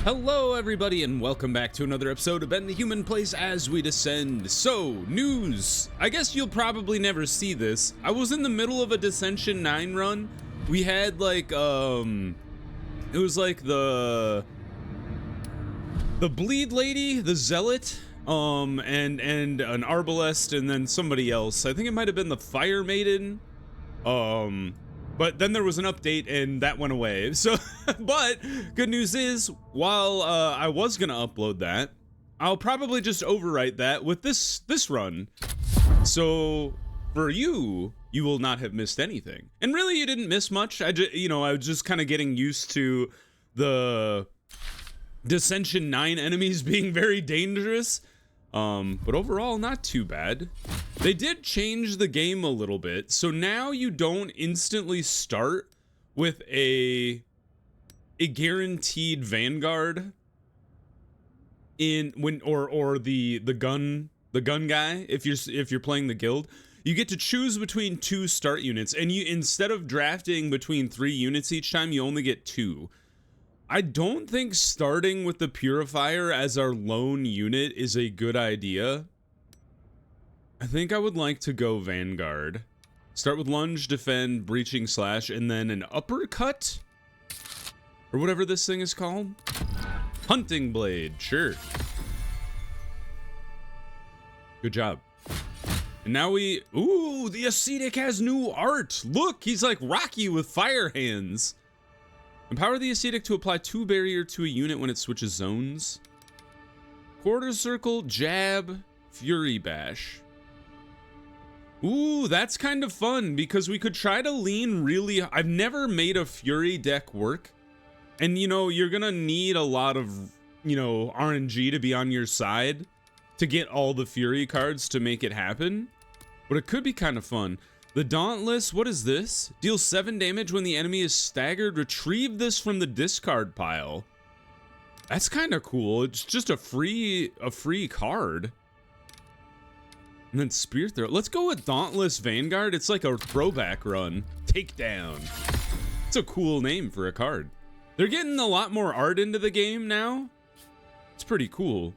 Hello everybody and welcome back to another episode of Ben the Human Place as we descend. So, news. I guess you'll probably never see this. I was in the middle of a Descension 9 run. We had like, it was like the Bleed Lady, the Zealot, and an Arbalest, and then somebody else. I think it might have been the Fire Maiden. But then there was an update and that went away. So, but good news is, while I was gonna upload that, I'll probably just overwrite that with this run. So for you will not have missed anything. And really, you didn't miss much. I was just kind of getting used to the Descension 9 enemies being very dangerous. But overall, not too bad. They did change the game a little bit, so now you don't instantly start with a guaranteed vanguard or the gun guy if you're playing the guild. You get to choose between two start units, and you, instead of drafting between 3 units each time, you only get 2. I don't think starting with the Purifier as our lone unit is a good idea. I think I would like to go Vanguard. Start with Lunge, Defend, Breaching Slash, and then an Uppercut? Or whatever this thing is called. Hunting Blade, sure. Good job. And now ooh, the Ascetic has new art! Look, he's like Rocky with fire hands. Empower the Ascetic to apply 2 barrier to a unit when it switches zones. Quarter Circle, Jab, Fury Bash. Ooh, that's kind of fun because we could try to lean really... I've never made a Fury deck work. And, you know, you're gonna need a lot of, you know, RNG to be on your side to get all the Fury cards to make it happen. But it could be kind of fun. The Dauntless, what is this? Deals 7 damage when the enemy is staggered. Retrieve this from the discard pile. That's kind of cool. It's just a free card. And then Spear Throw. Let's go with Dauntless Vanguard. It's like a throwback run. Takedown. It's a cool name for a card. They're getting a lot more art into the game now. It's pretty cool.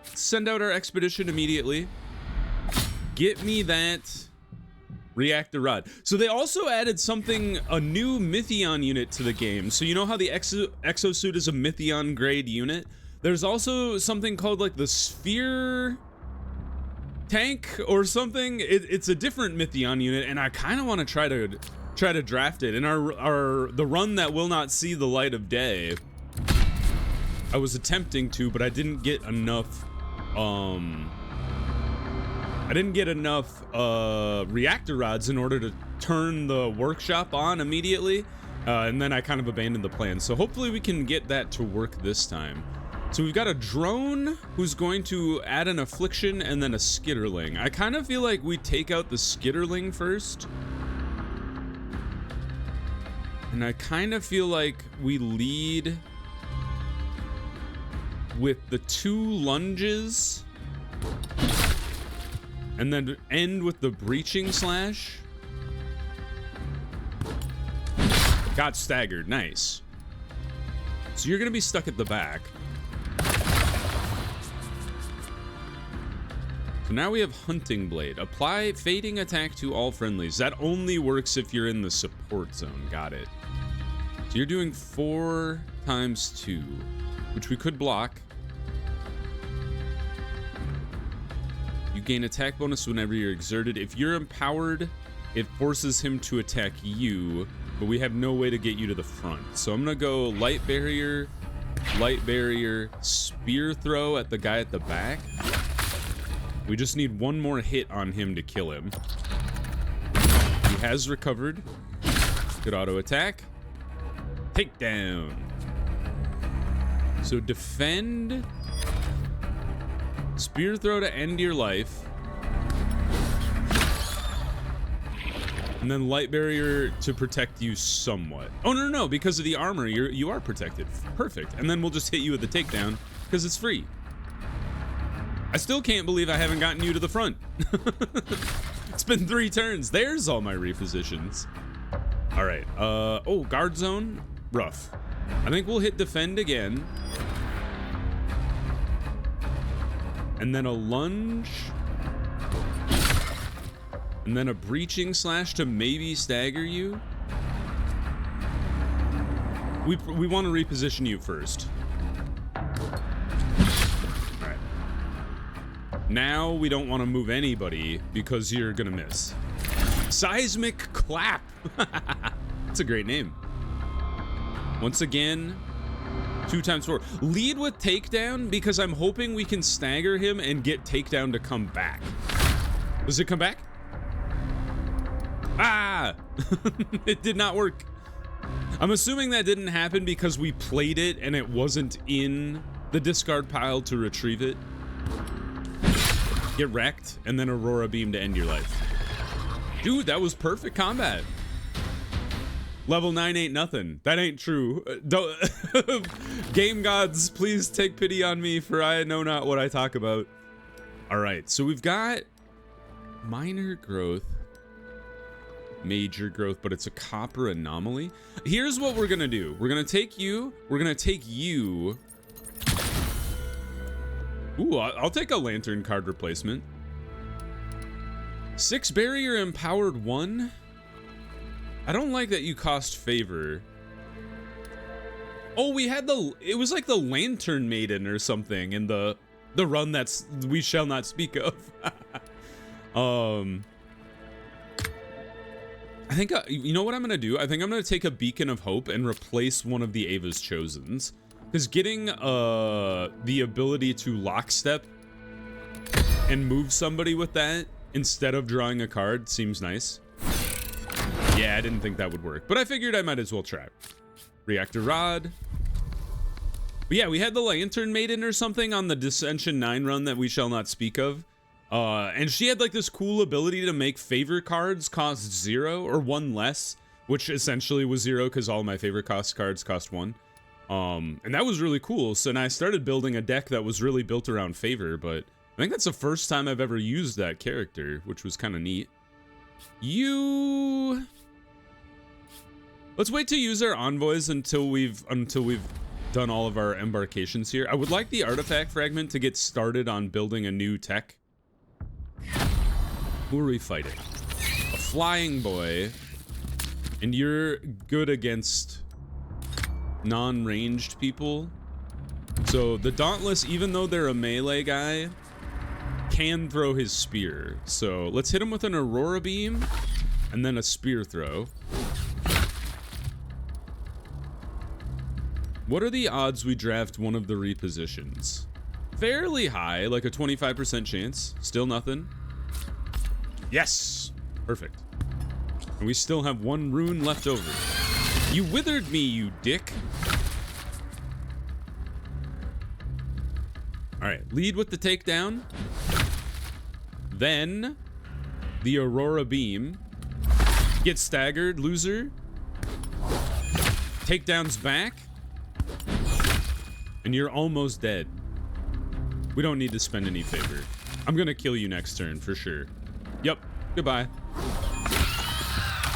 Let's send out our expedition immediately. Get me that Reactor Rod. So they also added a new Mythion unit to the game. So you know how the Exosuit is a Mythion grade unit? There's also something called like the Sphere Tank or something. It's a different Mythion unit, and I kind of want to try to draft it in the run that will not see the light of day. I was attempting to, but I didn't get enough reactor rods in order to turn the workshop on immediately, and then I kind of abandoned the plan. So hopefully we can get that to work this time. So we've got a drone who's going to add an affliction and then a skitterling. I kind of feel like we take out the skitterling first, and I kind of feel like we lead with the 2 lunges and then end with the Breaching Slash. Got staggered, nice. So you're gonna be stuck at the back. So now we have Hunting Blade. Apply Fading Attack to all friendlies. That only works if you're in the support zone, got it. So you're doing 4 times 2, which we could block. You gain attack bonus whenever you're exerted. If you're empowered, it forces him to attack you, but we have no way to get you to the front. So I'm gonna go Light Barrier, Spear Throw at the guy at the back. We just need 1 more hit on him to kill him. He has recovered. Good auto attack. Takedown. So defend. Spear Throw to end your life. And then Light Barrier to protect you somewhat. Oh, no, because of the armor, you are protected. Perfect. And then we'll just hit you with the takedown because it's free. I still can't believe I haven't gotten you to the front. It's been 3 turns. There's all my repositions. All right. Oh, guard zone. Rough. I think we'll hit defend again. and then a lunge, and then a breaching slash to maybe stagger you. We want to reposition you first. Alright. Now we don't want to move anybody because you're gonna miss. Seismic Clap. That's a great name. Once again, 2 times 4. Lead with takedown because I'm hoping we can stagger him and get takedown to come back. Does it come back? Ah! It did not work. I'm assuming that didn't happen because we played it and it wasn't in the discard pile to retrieve it. Get wrecked and then Aurora Beam to end your life. Dude, that was perfect combat. Level 9 ain't nothing. That ain't true. Don't Game gods, please take pity on me, for I know not what I talk about. Alright, so we've got minor growth, major growth, but it's a copper anomaly. Here's what we're gonna do. We're gonna take you. Ooh, I'll take a lantern card replacement. 6 barrier empowered 1. I don't like that you cost favor. Oh, we had it was like the Lantern Maiden or something in the run that's we shall not speak of. I think, you know what I'm gonna do? I think I'm gonna take a Beacon of Hope and replace one of the Ava's Chosens. Because getting the ability to lockstep and move somebody with that instead of drawing a card seems nice. Yeah, I didn't think that would work, but I figured I might as well try. Reactor Rod. But yeah, we had the Lantern Maiden or something on the Descension 9 run that we shall not speak of. And she had like this cool ability to make favor cards cost 0 or 1 less, which essentially was 0 because all my favor cards cost 1. And that was really cool. So now I started building a deck that was really built around favor, but I think that's the first time I've ever used that character, which was kind of neat. Let's wait to use our envoys until we've done all of our embarkations here. I would like the artifact fragment to get started on building a new tech. Who are we fighting? A flying boy. And you're good against non-ranged people. So the Dauntless, even though they're a melee guy, can throw his spear. So let's hit him with an Aurora Beam and then a spear throw. What are the odds we draft one of the repositions? Fairly high, like a 25% chance. Still nothing. Yes! Perfect. And we still have 1 rune left over. You withered me, you dick! Alright, lead with the takedown. Then, the Aurora Beam. Get staggered, loser. Takedown's back. And you're almost dead. We don't need to spend any favor. I'm gonna kill you next turn, for sure. Yep, goodbye.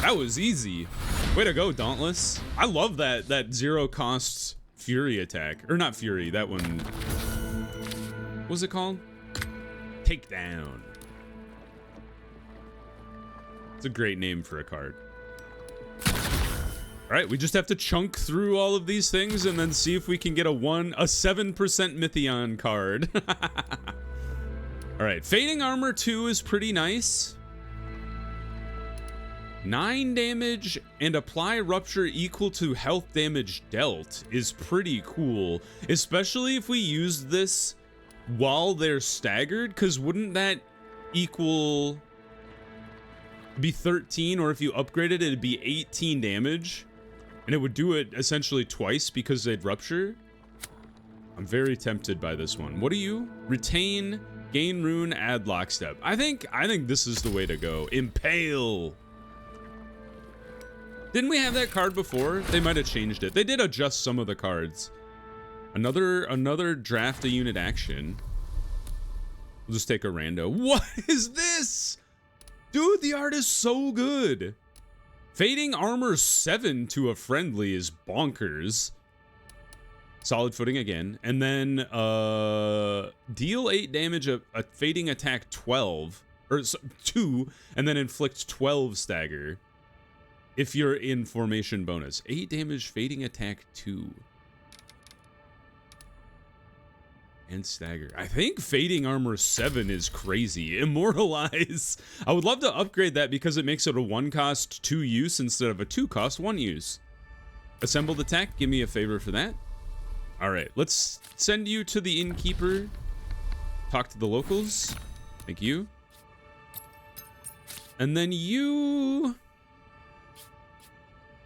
That was easy. Way to go, Dauntless. I love that 0 cost Fury attack. Or not Fury, that one. What was it called? Takedown. It's a great name for a card. Alright, we just have to chunk through all of these things and then see if we can get a 7% Mythion card. Alright, Fading Armor 2 is pretty nice. 9 damage and apply rupture equal to health damage dealt is pretty cool, especially if we use this while they're staggered, because wouldn't that equal be 13, or if you upgraded it, it'd be 18 damage, and it would do it essentially twice because they'd rupture. I'm very tempted by this one. What do you? Retain, gain rune, add lockstep. I think this is the way to go. Impale. Didn't we have that card before? They might have changed it. They did adjust some of the cards. Another draft a unit action. We'll just take a rando. What is this? Dude, the art is so good. Fading Armor 7 to a friendly is bonkers. Solid footing again. And then deal 8 damage, a fading attack 12. Or 2, and then inflict 12 stagger. If you're in formation bonus. 8 damage, fading attack 2. And stagger. I think fading armor 7 is crazy. Immortalize. I would love to upgrade that because it makes it a 1 cost 2 use instead of a 2 cost 1 use. Assembled attack. Give me a favor for that. Alright, let's send you to the innkeeper. Talk to the locals. Thank you. And then you...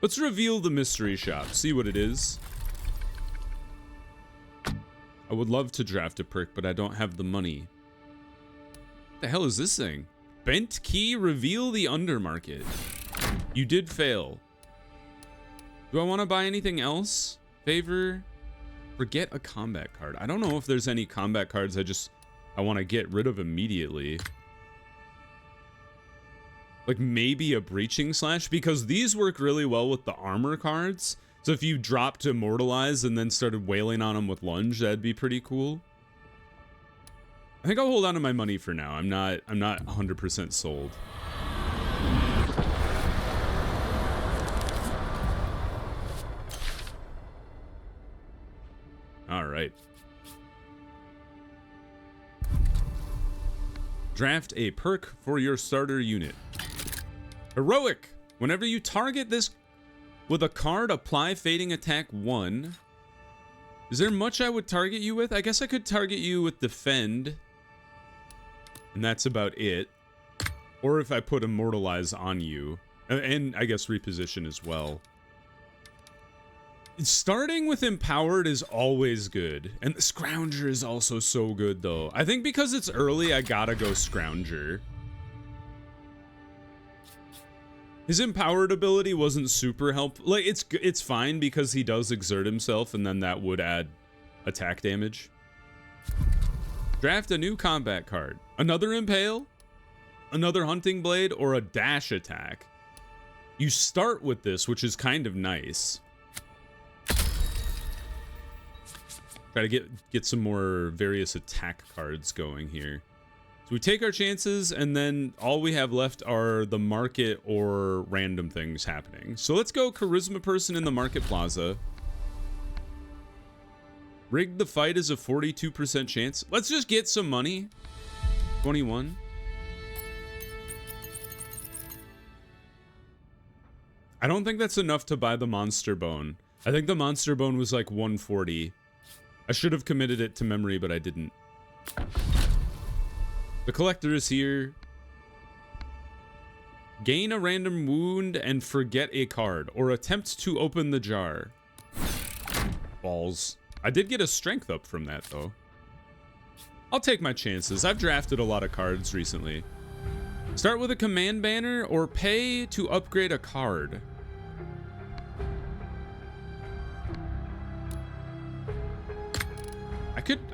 Let's reveal the mystery shop. See what it is. I would love to draft a perk, but I don't have the money. What the hell is this thing? Bent key, reveal the undermarket. You did fail. Do I want to buy anything else? Favor? Forget a combat card. I don't know if there's any combat cards I want to get rid of immediately. Like maybe a breaching slash, because these work really well with the armor cards. So if you dropped Immortalize and then started wailing on them with lunge, that'd be pretty cool. I think I'll hold on to my money for now. I'm not 100% sold. All right. Draft a perk for your starter unit. Heroic. Whenever you target this with a card, apply fading attack 1. Is there much I would target you with? I guess I could target you with defend. And that's about it. Or if I put immortalize on you. And I guess reposition as well. Starting with empowered is always good. And the scrounger is also so good though. I think because it's early, I gotta go scrounger. His empowered ability wasn't super helpful. Like, it's fine because he does exert himself, and then that would add attack damage. Draft a new combat card. Another impale, another hunting blade, or a dash attack. You start with this, which is kind of nice. Try to get some more various attack cards going here. So we take our chances, and then all we have left are the market or random things happening. So let's go charisma person in the market plaza. Rig the fight is a 42% chance. Let's just get some money. 21. I don't think that's enough to buy the monster bone. I think the monster bone was like 140. I should have committed it to memory, but I didn't. The collector is here. Gain a random wound and forget a card, or attempt to open the jar. Balls. I did get a strength up from that, though. I'll take my chances. I've drafted a lot of cards recently. Start with a command banner, or pay to upgrade a card.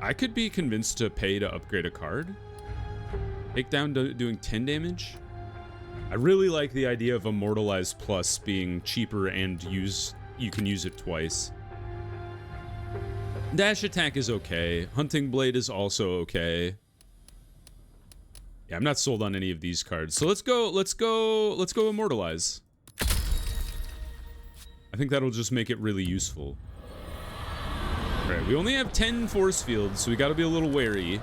I could be convinced to pay to upgrade a card. Take down doing 10 damage. I really like the idea of Immortalize Plus being cheaper and you can use it twice. Dash attack is okay. Hunting blade is also okay. Yeah, I'm not sold on any of these cards. So let's go Immortalize. I think that'll just make it really useful. All right, we only have 10 force fields, so we got to be a little wary.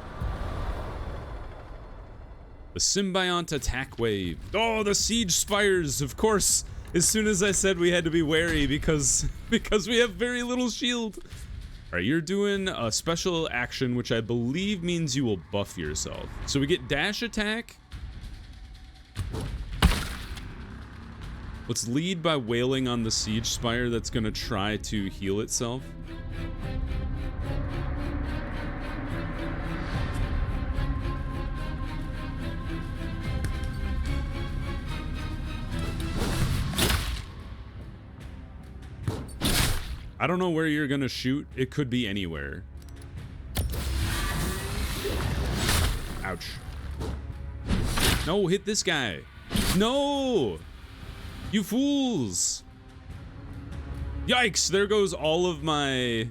The Symbiont attack wave. Oh, the siege spires, of course. As soon as I said we had to be wary because we have very little shield. All right, you're doing a special action, which I believe means you will buff yourself. So we get dash attack. Let's lead by wailing on the siege spire that's going to try to heal itself. I don't know where you're gonna shoot. It could be anywhere. Ouch. No, hit this guy. No! You fools! Yikes, there goes all of my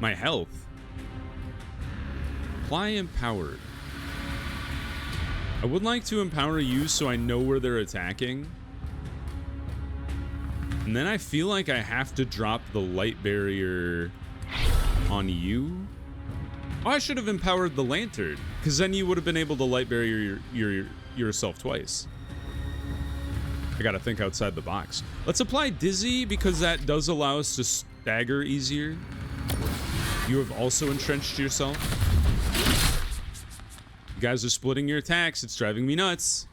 my health. Apply empowered. I would like to empower you so I know where they're attacking. And then I feel like I have to drop the light barrier on you. Oh, I should have empowered the lantern, because then you would have been able to light barrier yourself twice. I gotta think outside the box. Let's apply Dizzy, because that does allow us to stagger easier. You have also entrenched yourself. You guys are splitting your attacks. It's driving me nuts.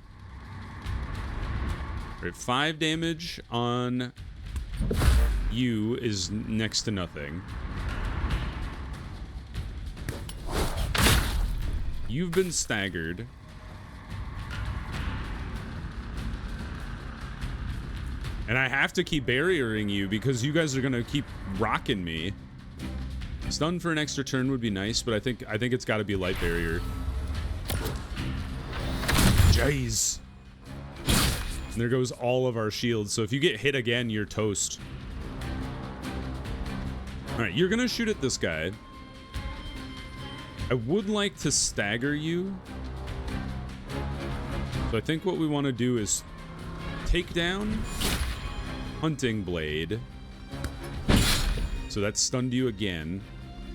All right, 5 damage on you is next to nothing. You've been staggered. And I have to keep barriering you because you guys are gonna keep rocking me. Stun for an extra turn would be nice, but I think it's got to be light barrier. Jeez. And there goes all of our shields. So if you get hit again, you're toast. All right, you're gonna shoot at this guy. I would like to stagger you. So I think what we want to do is take down Hunting Blade. So that stunned you again.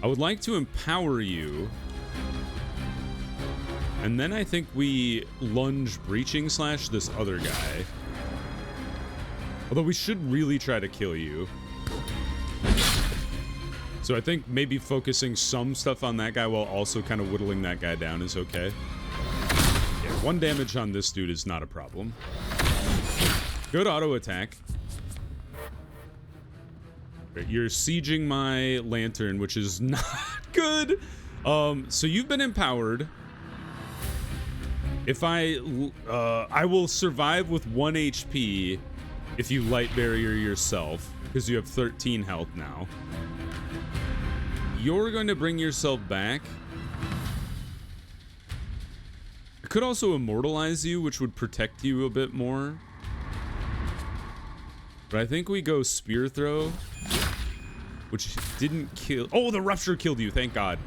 I would like to empower you. And then I think we lunge Breaching Slash this other guy. Although we should really try to kill you. So I think maybe focusing some stuff on that guy while also kind of whittling that guy down is okay. Yeah, 1 damage on this dude is not a problem. Good auto attack. Right, you're sieging my lantern, which is not good. So you've been empowered. If I will survive with 1 HP if you light barrier yourself, because you have 13 health now. You're going to bring yourself back. I could also immortalize you, which would protect you a bit more. But I think we go spear throw, which didn't kill. Oh, the rupture killed you. Thank God.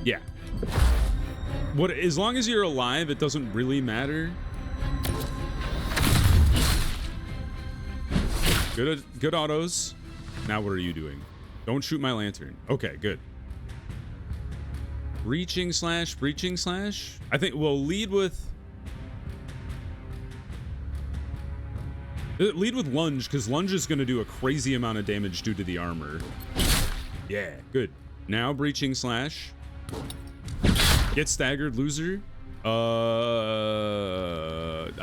Yeah. What? As long as you're alive, it doesn't really matter. Good autos. Now what are you doing? Don't shoot my lantern. Okay, good. Breaching Slash. I think we'll lead with lunge, because lunge is going to do a crazy amount of damage due to the armor. Yeah, good. Now Breaching Slash. Get staggered, loser. I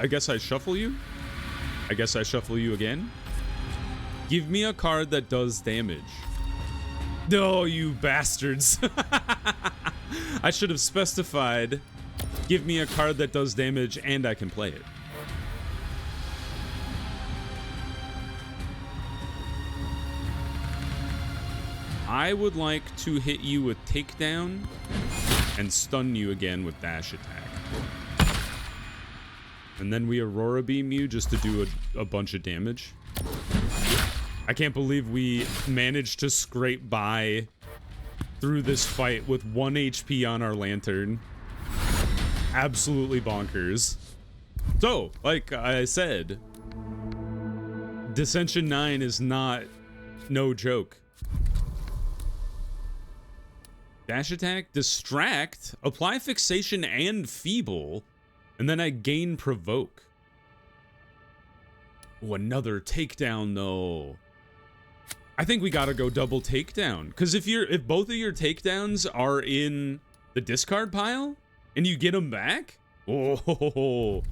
guess I shuffle you. I guess I shuffle you again. Give me a card that does damage. No, you bastards. I should have specified. Give me a card that does damage and I can play it. I would like to hit you with takedown and stun you again with dash attack. And then we Aurora Beam you just to do a bunch of damage. I can't believe we managed to scrape by through this fight with 1 HP on our lantern. Absolutely bonkers. So, like I said, Descension 9 is no joke. Dash attack, distract, apply fixation and feeble, and then I gain provoke. Oh, another takedown though. I think we gotta go double takedown, because if both of your takedowns are in the discard pile and you get them back, oh,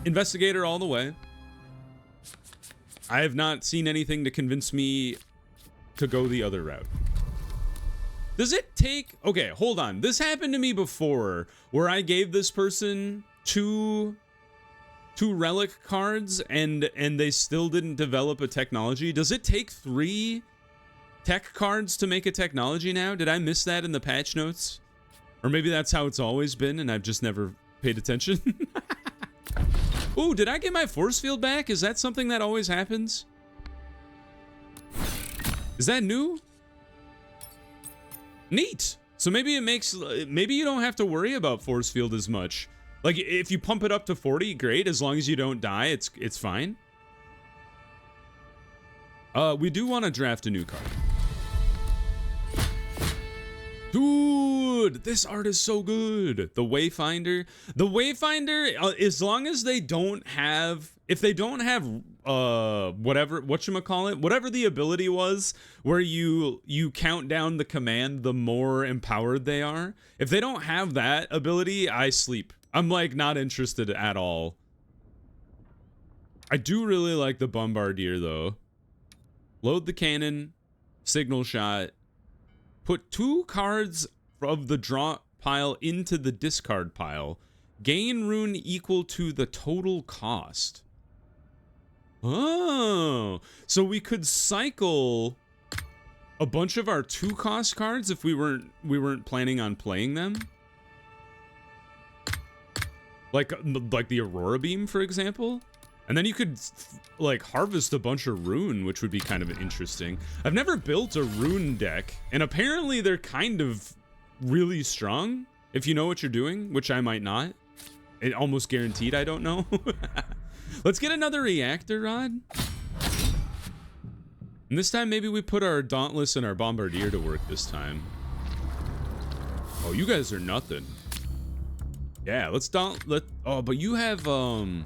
Investigator all the way. I have not seen anything to convince me to go the other route. Does it take... Okay, hold on. This happened to me before, where I gave this person two relic cards and they still didn't develop a technology. Does it take 3 tech cards to make a technology now? Did I miss that in the patch notes? Or maybe that's how it's always been and I've just never paid attention. Ooh, did I get my force field back? Is that something that always happens? Is that new? Neat. So maybe it makes, maybe you don't have to worry about force field as much. Like if you pump it up to 40, great. As long as you don't die, it's fine. We do want to draft a new card. Dude, this art is so good. The Wayfinder. The Wayfinder, as long as they don't have, if they don't have whatever the ability was where you count down the command the more empowered they are. If they don't have that ability, I sleep. I'm like not interested at all. I do really like the Bombardier though. Load the cannon, signal shot, put 2 cards of the draw pile into the discard pile. Gain rune equal to the total cost. Oh, so we could cycle a bunch of our 2-cost cards if we weren't planning on playing them. Like the Aurora Beam, for example. And then you could like harvest a bunch of rune, which would be kind of interesting. I've never built a rune deck, and apparently they're kind of really strong if you know what you're doing, which I might not. It almost guaranteed I don't know. Let's get another reactor rod. And this time maybe we put our Dauntless and our Bombardier to work this time. Oh, you guys are nothing. Yeah, let's oh, but you have Scrounger.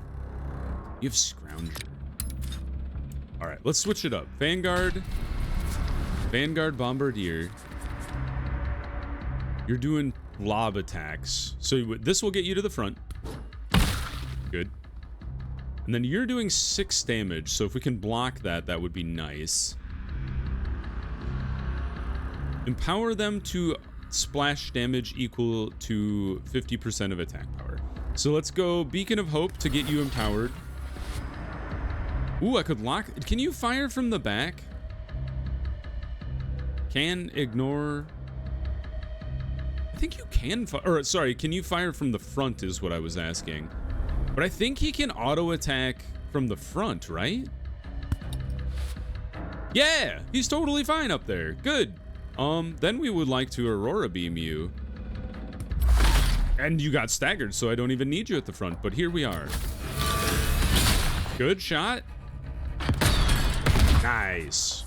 All right, let's switch it up. Vanguard, Bombardier. You're doing lob attacks. So this will get you to the front. Good. And then you're doing 6 damage. So if we can block that, that would be nice. Empower them to splash damage equal to 50% of attack power. So let's go Beacon of Hope to get you empowered. Ooh, I could lock. Can you fire from the back? Can ignore. I think you can or sorry, can you fire from the front is what I was asking. But I think he can auto attack from the front, right? Yeah, he's totally fine up there. Good. Then we would like to Aurora Beam you. And you got staggered, so I don't even need you at the front, but here we are. Good shot. Nice.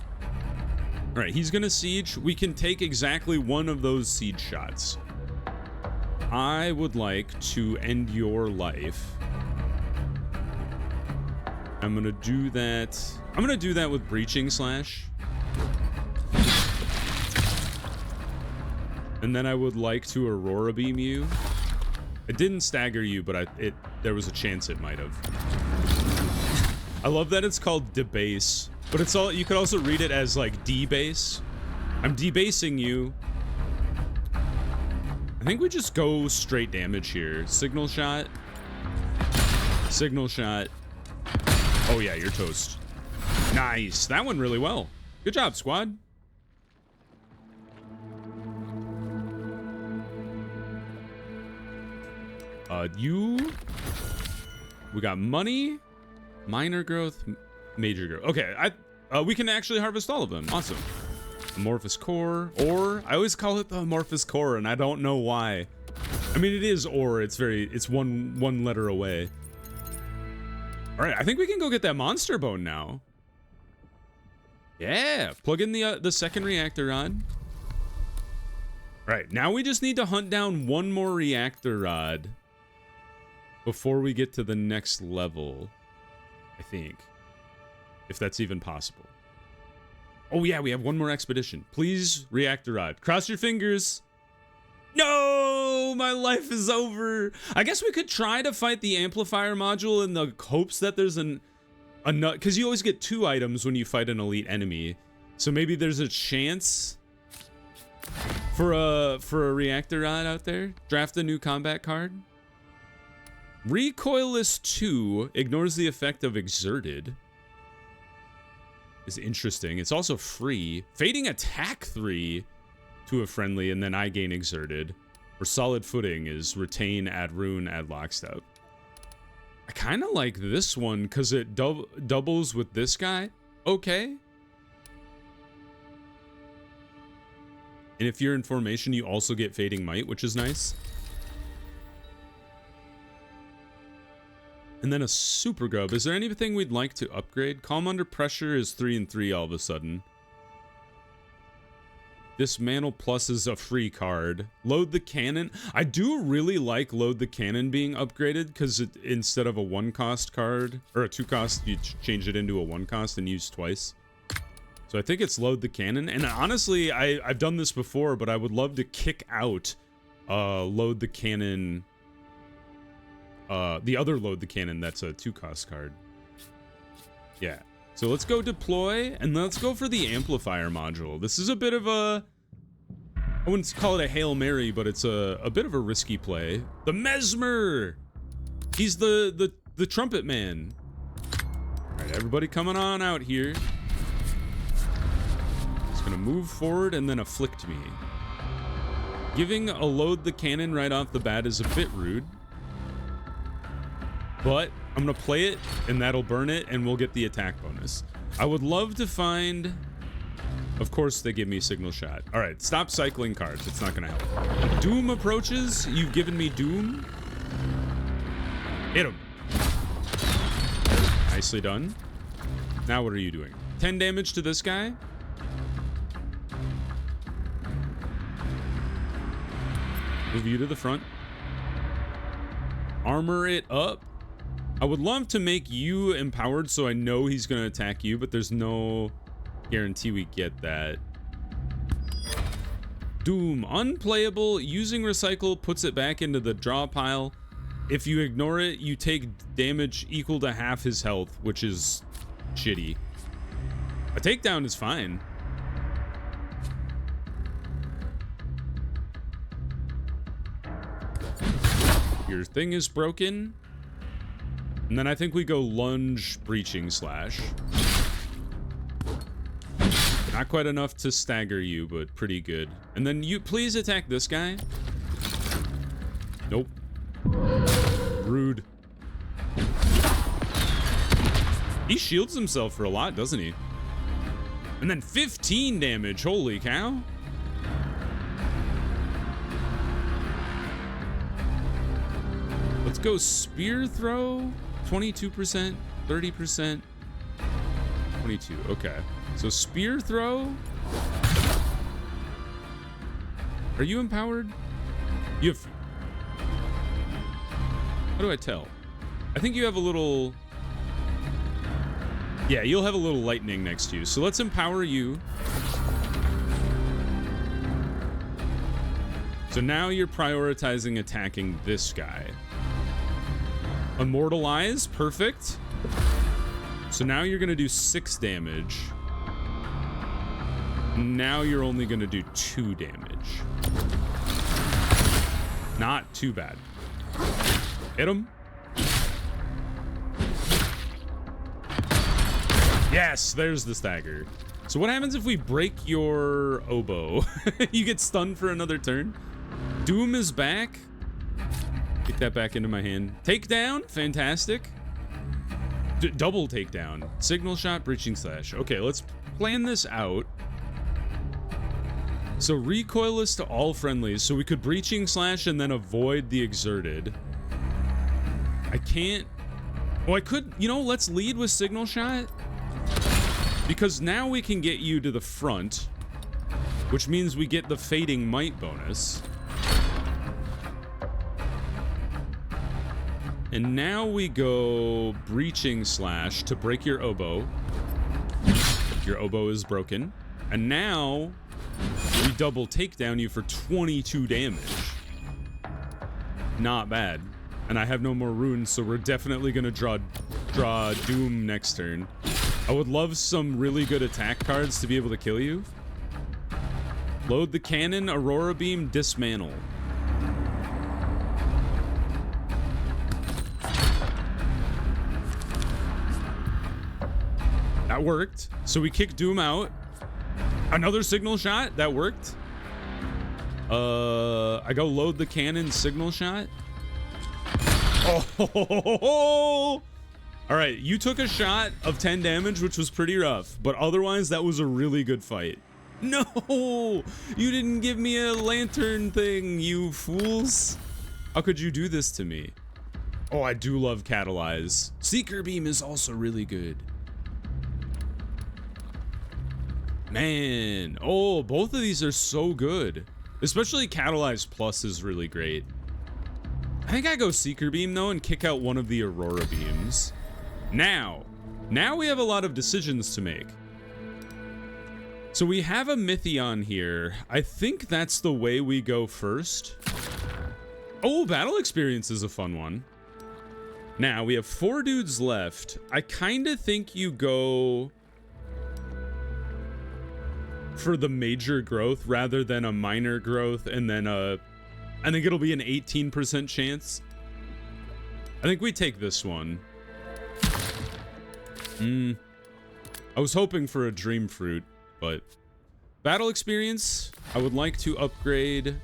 All right, he's gonna siege. We can take exactly one of those siege shots. I would like to end your life. I'm gonna do that. I'm gonna do that with Breaching Slash. And then I would like to Aurora Beam you. It didn't stagger you, but there was a chance it might have. I love that it's called debase, but it's all, you could also read it as like debase. I'm debasing you. I think we just go straight damage here. Signal shot. Signal shot. Oh yeah, you're toast. Nice. That went really well. Good job, squad. We got money, minor growth, major growth. Okay, we can actually harvest all of them. Awesome. Amorphous core, or I always call it the amorphous core, and I don't know why. I mean, it is or. It's one letter away. All right, I think we can go get that monster bone now. Yeah, plug in the second reactor rod. All right, now we just need to hunt down one more reactor rod before we get to the next level, I think. If that's even possible. Oh yeah, we have one more expedition. Please, reactor rod. Cross your fingers. No, my life is over. I guess we could try to fight the Amplifier module in the hopes that there's a nut, because you always get 2 items when you fight an elite enemy. So maybe there's a chance for a reactor rod out there. Draft a new combat card. Recoilless 2 ignores the effect of exerted. Is interesting. It's also free. Fading attack 3 to a friendly, and then I gain exerted. Or solid footing is retain, add rune, add lockstep. I kind of like this one because it doubles with this guy. Okay. And if you're in formation, you also get Fading Might, which is nice. And then a super grub. Is there anything we'd like to upgrade? Calm Under Pressure is 3 and 3 all of a sudden. Dismantle Plus is a free card. Load the Cannon. I do really like Load the Cannon being upgraded because instead of a 1-cost card, or a 2-cost, you change it into a 1-cost and use twice. So I think it's Load the Cannon. And honestly, I've done this before, but I would love to kick out Load the Cannon. The other Load the Cannon, that's a 2-cost card. Yeah. So let's go deploy, and let's go for the Amplifier module. This is a bit of a... I wouldn't call it a Hail Mary, but it's a bit of a risky play. The Mesmer! He's the trumpet man. Alright, everybody coming on out here. He's gonna move forward and then afflict me. Giving a Load the Cannon right off the bat is a bit rude. But I'm gonna play it, and that'll burn it, and we'll get the attack bonus. I would love to find... Of course they give me Signal Shot. Alright, stop cycling cards. It's not gonna help. Doom approaches. You've given me Doom. Hit him. Nicely done. Now what are you doing? 10 damage to this guy. Move you to the front. Armor it up. I would love to make you empowered so I know he's going to attack you, but there's no guarantee we get that. Doom. Unplayable. Using Recycle puts it back into the draw pile. If you ignore it, you take damage equal to half his health, which is shitty. A takedown is fine. Your thing is broken. And then I think we go lunge, breaching slash. Not quite enough to stagger you, but pretty good. And then you please attack this guy. Nope. Rude. He shields himself for a lot, doesn't he? And then 15 damage. Holy cow. Let's go spear throw. 22%, 30%, 22. Okay. So spear throw. Are you empowered? You have... How do I tell? I think you have a little... Yeah, you'll have a little lightning next to you. So let's empower you. So now you're prioritizing attacking this guy. Immortalize, perfect. So now you're gonna do 6 damage. Now you're only gonna do 2 damage. Not too bad. Hit him. Yes, there's the stagger. So what happens if we break your oboe? You get stunned for another turn. Doom is back. Get that back into my hand. Takedown, fantastic. Double takedown. Signal shot, breaching slash. Okay, let's plan this out. So recoilless to all friendlies. So we could breaching slash and then avoid the exerted. I can't. Oh, I could. You know, let's lead with signal shot. Because now we can get you to the front, which means we get the fading might bonus. And now we go breaching slash to break your oboe. Your oboe is broken. And now we double takedown you for 22 damage. Not bad. And I have no more runes, so we're definitely gonna draw Doom next turn. I would love some really good attack cards to be able to kill you. Load the cannon, Aurora Beam, dismantle. That worked. So we kick Doom out. Another signal shot. That worked. I go load the cannon, signal shot. Oh, all right. You took a shot of 10 damage, which was pretty rough, but otherwise that was a really good fight. No, you didn't give me a lantern thing, you fools. How could you do this to me? Oh, I do love catalyze. Seeker beam is also really good. Man, oh, both of these are so good. Especially catalyze plus is really great. I think I go seeker beam though and kick out one of the aurora beams. Now we have a lot of decisions to make. So we have a Mythion here. I think that's the way we go first. Oh, battle experience is a fun one. Now we have 4 dudes left. I kind of think you go for the major growth rather than a minor growth, and then I think it'll be an 18% chance. I think we take this one. I was hoping for a dream fruit, but battle experience, I would like to upgrade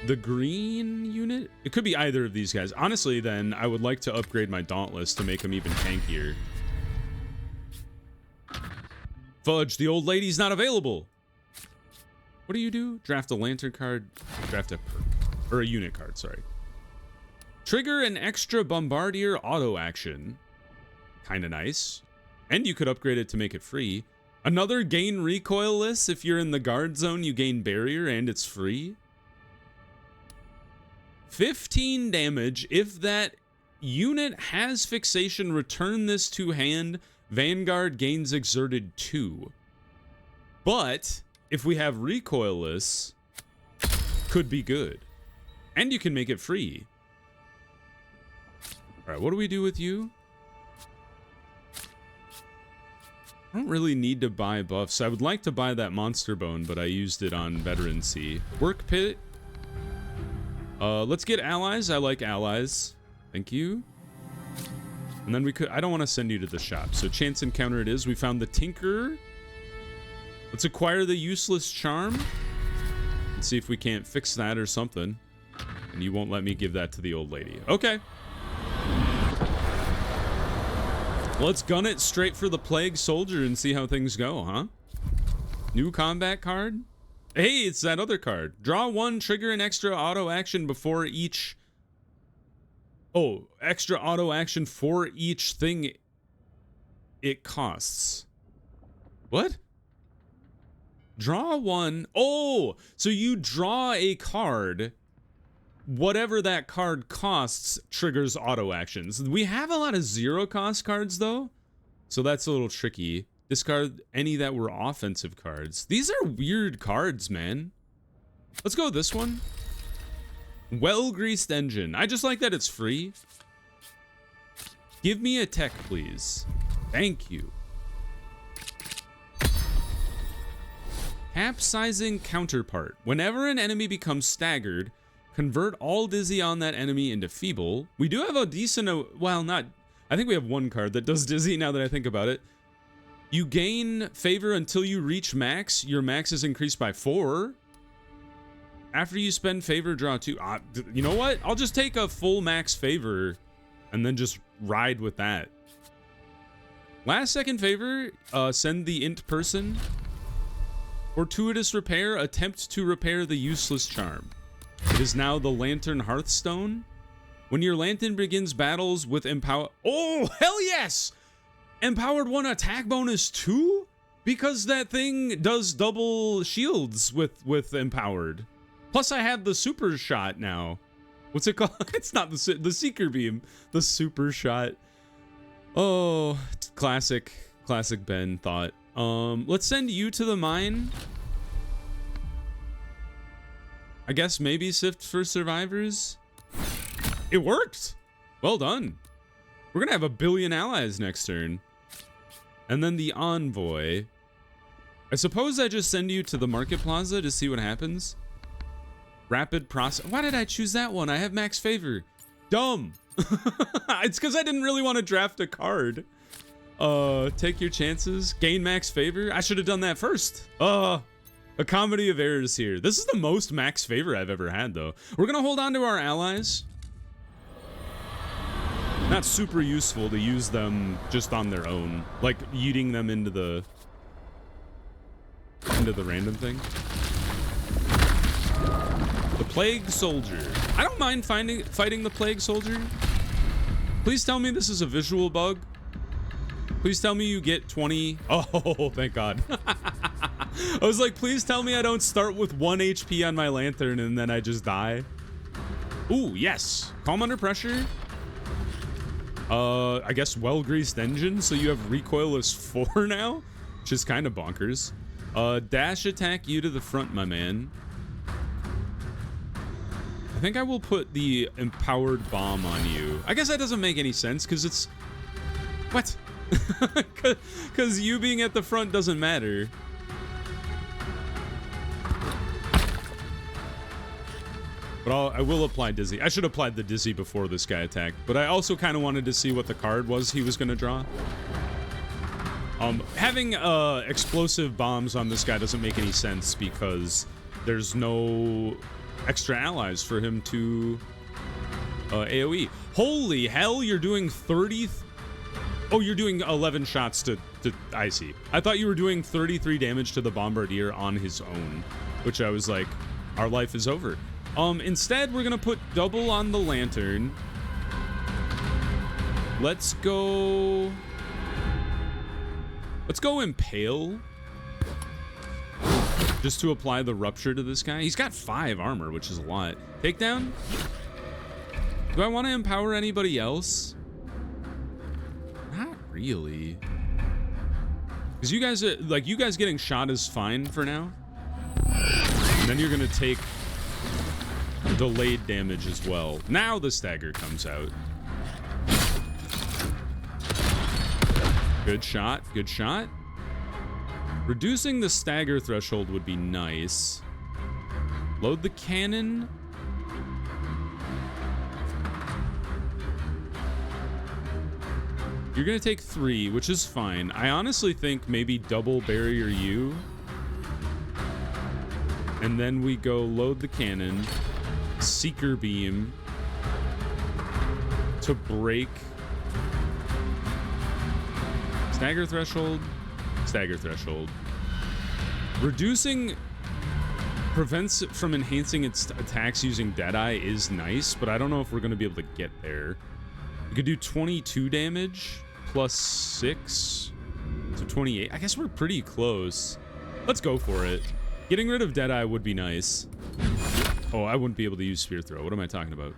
the green unit. It could be either of these guys. Honestly, then I would like to upgrade my Dauntless to make him even tankier. Fudge, the old lady's not available. What do you do? Draft a lantern card, draft a perk, or a unit card, sorry. Trigger an extra bombardier auto action. Kind of nice. And you could upgrade it to make it free. Another gain recoilless. If you're in the guard zone, you gain barrier and it's free. 15 damage. If that unit has fixation, return this to hand. Vanguard gains exerted 2. But if we have recoilless, could be good. And you can make it free. All right, what do we do with you? I don't really need to buy buffs. I would like to buy that monster bone, but I used it on veterancy. Work pit. Let's get allies. I like allies. Thank you. And then we could, I don't want to send you to the shop. So chance encounter it is. We found the Tinkerer. Let's acquire the useless charm. Let's see if we can't fix that or something. And you won't let me give that to the old lady. Okay. Let's gun it straight for the Plague Soldier and see how things go, huh? New combat card? Hey, it's that other card. Draw 1, trigger an extra auto action before each... Oh, extra auto action for each thing it costs. What? Draw 1. Oh, so you draw a card. Whatever that card costs triggers auto actions. We have a lot of 0 cost cards though, so that's a little tricky. Discard any that were offensive cards. These are weird cards, man. Let's go with this one. Well-greased engine. I just like that it's free. Give me a tech, please. Thank you. Capsizing counterpart. Whenever an enemy becomes staggered, convert all dizzy on that enemy into feeble. We do have a decent, well, not, I think we have one card that does dizzy now that I think about it. You gain favor until you reach max. Your max is increased by 4. After you spend favor, draw 2. You know what? I'll just take a full max favor and then just ride with that. Last second favor, send the int person. Fortuitous repair, attempt to repair the useless charm. It is now the Lantern Hearthstone. When your lantern begins battles with empower... Oh, hell yes! Empowered 1 attack bonus 2? Because that thing does double shields with empowered. Plus I have the super shot now. What's it called? It's not the seeker beam. The super shot. Oh, classic Ben thought. Let's send you to the mine. I guess maybe sift for survivors. It worked. Well done. We're gonna have a billion allies next turn. And then the envoy. I suppose I just send you to the market plaza to see what happens. Rapid process. Why did I choose that one? I have max favor. Dumb. It's because I didn't really want to draft a card. Take your chances. Gain max favor. I should have done that first. A comedy of errors here. This is the most max favor I've ever had, though. We're gonna hold on to our allies. Not super useful to use them just on their own, like yeeting them into the... into the random thing. The Plague Soldier. I don't mind fighting the Plague Soldier. Please tell me this is a visual bug. Please tell me you get 20. Oh, thank God. I was like, please tell me I don't start with 1 HP on my lantern and then I just die. Ooh, yes. Calm under pressure. I guess well-greased engine, so you have recoilless 4 now, which is kind of bonkers. Dash attack you to the front, my man. I think I will put the empowered bomb on you. I guess that doesn't make any sense because it's... What? Because you being at the front doesn't matter. But I will apply Dizzy. I should have applied the Dizzy before this guy attacked. But I also kind of wanted to see what the card was he was going to draw. Having explosive bombs on this guy doesn't make any sense because there's no extra allies for him to AoE. Holy hell, you're doing 30... Oh, you're doing 11 shots to I see. I thought you were doing 33 damage to the Bombardier on his own, which I was like, our life is over. Instead, we're gonna put double on the lantern. Let's go Impale. Just to apply the rupture to this guy. He's got 5 armor, which is a lot. Takedown? Do I want to empower anybody else? Not really. Because you guys, you guys getting shot is fine for now. And then you're gonna take delayed damage as well. Now the stagger comes out. Good shot, good shot. Reducing the stagger threshold would be nice. Load the cannon. You're gonna take 3, which is fine. I honestly think maybe double barrier you. And then we go load the cannon. Seeker beam. To break. Stagger threshold. Stagger threshold. Reducing prevents it from enhancing its attacks using Deadeye is nice, but I don't know if we're going to be able to get there. We could do 22 damage plus 6. So 28. I guess we're pretty close. Let's go for it. Getting rid of Deadeye would be nice. Oh, I wouldn't be able to use Spear Throw. What am I talking about?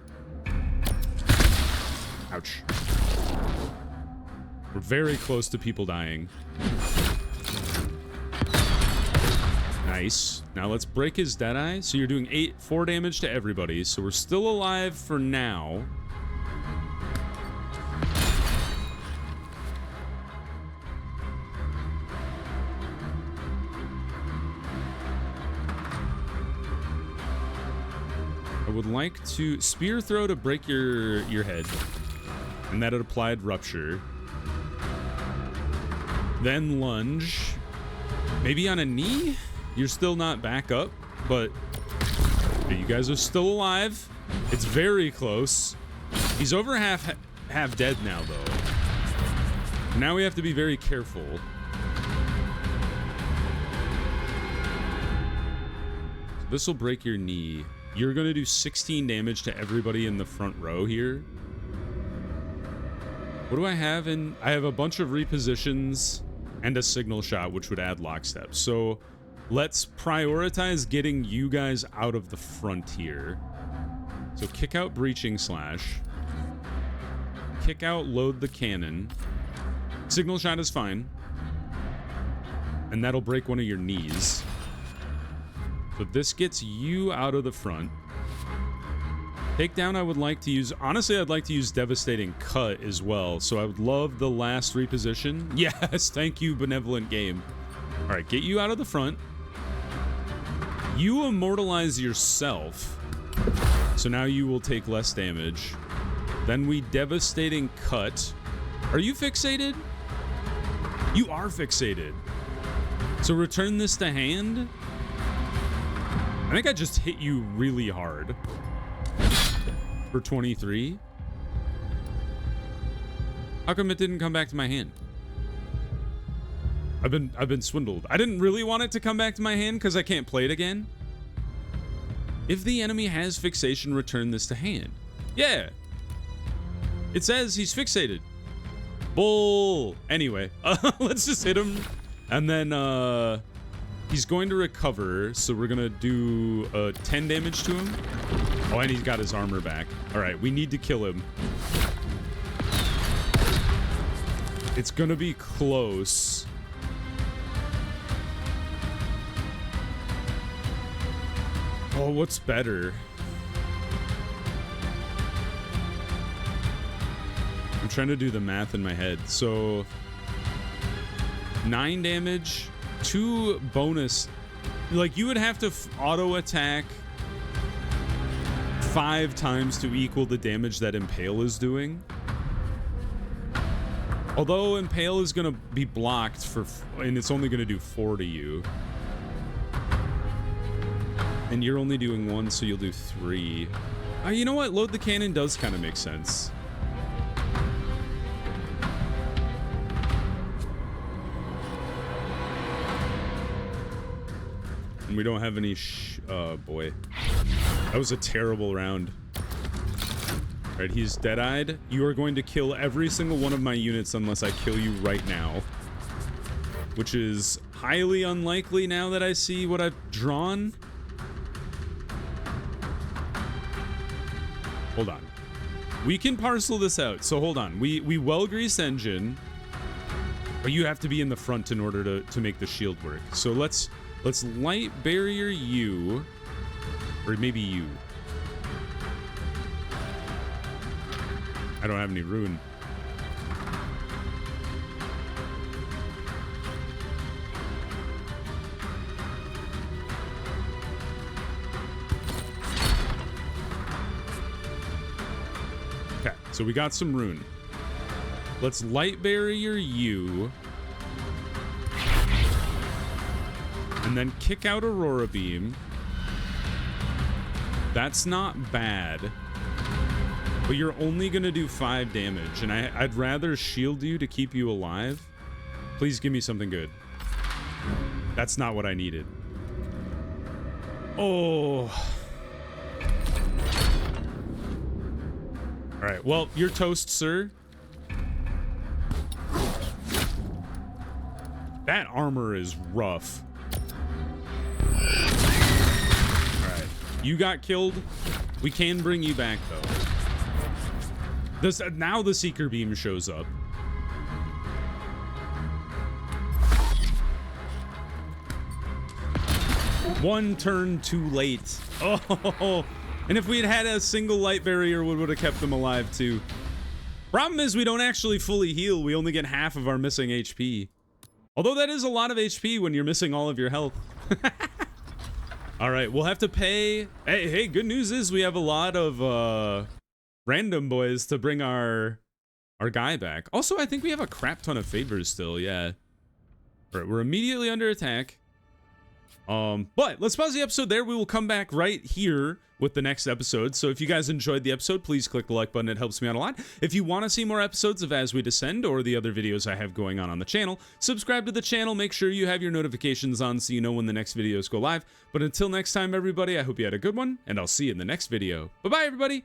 Ouch. We're very close to people dying. Nice. Now let's break his Deadeye. So you're doing 4 damage to everybody. So we're still alive for now. I would like to Spear Throw to break your head. And that had applied Rupture. Then lunge. Maybe on a knee? You're still not back up, but you guys are still alive. It's very close. He's over half dead now, though. Now we have to be very careful. So this will break your knee. You're going to do 16 damage to everybody in the front row here. What do I have in? I have a bunch of repositions and a signal shot, which would add lockstep. So let's prioritize getting you guys out of the front here. So kick out Breaching Slash. Kick out Load the Cannon. Signal shot is fine. And that'll break one of your knees. So this gets you out of the front. Takedown I would like to use... Honestly, I'd like to use Devastating Cut as well. So I would love the last reposition. Yes, thank you, Benevolent Game. All right, get you out of the front. You immortalize yourself. So now you will take less damage. Then we Devastating Cut. Are you fixated? You are fixated. So return this to hand. I think I just hit you really hard. For 23. How come it didn't come back to my hand? I've been swindled. I didn't really want it to come back to my hand because I can't play it again. If the enemy has fixation, return this to hand. Yeah. It says he's fixated. Bull. Anyway, let's just hit him. And then he's going to recover. So we're going to do 10 damage to him. Oh, and he's got his armor back. All right, we need to kill him. It's going to be close. Oh, what's better? I'm trying to do the math in my head. So 9 damage, 2 bonus. Like, you would have to auto attack 5 times to equal the damage that Impale is doing. Although Impale is going to be blocked for, and it's only going to do 4 to you. And you're only doing 1, so you'll do 3. You know what? Load the cannon does kind of make sense. And we don't have any oh boy. That was a terrible round. Alright, he's dead-eyed. You are going to kill every single one of my units unless I kill you right now. Which is highly unlikely now that I see what I've drawn. Hold on. We can parcel this out. So hold on. We well-greased engine. But you have to be in the front in order to make the shield work. So let's light barrier you. Or maybe you. I don't have any rune. Okay, so we got some rune. Let's light barrier you. And then kick out Aurora Beam. That's not bad. But you're only gonna do 5 damage, and I'd rather shield you to keep you alive. Please give me something good. That's not what I needed. Oh. Alright, well, you're toast, sir. That armor is rough. Alright, you got killed. We can bring you back, though. Now the Seeker Beam shows up. One turn too late. Oh, and if we had a single light barrier, we would have kept them alive too. Problem is we don't actually fully heal. We only get half of our missing HP. Although that is a lot of HP when you're missing all of your health. All right, we'll have to pay. Hey, good news is we have a lot of random boys to bring our guy back. Also, I think we have a crap ton of favors still. Yeah. All right, we're immediately under attack. But let's pause the episode there. We will come back right here with the next episode. So if you guys enjoyed the episode, please click the like button. It helps me out a lot. If you want to see more episodes of As We Descend or the other videos I have going on the channel, subscribe to the channel. Make sure you have your notifications on so you know when the next videos go live. But until next time, everybody, I hope you had a good one, and I'll see you in the next video. Bye-bye, everybody.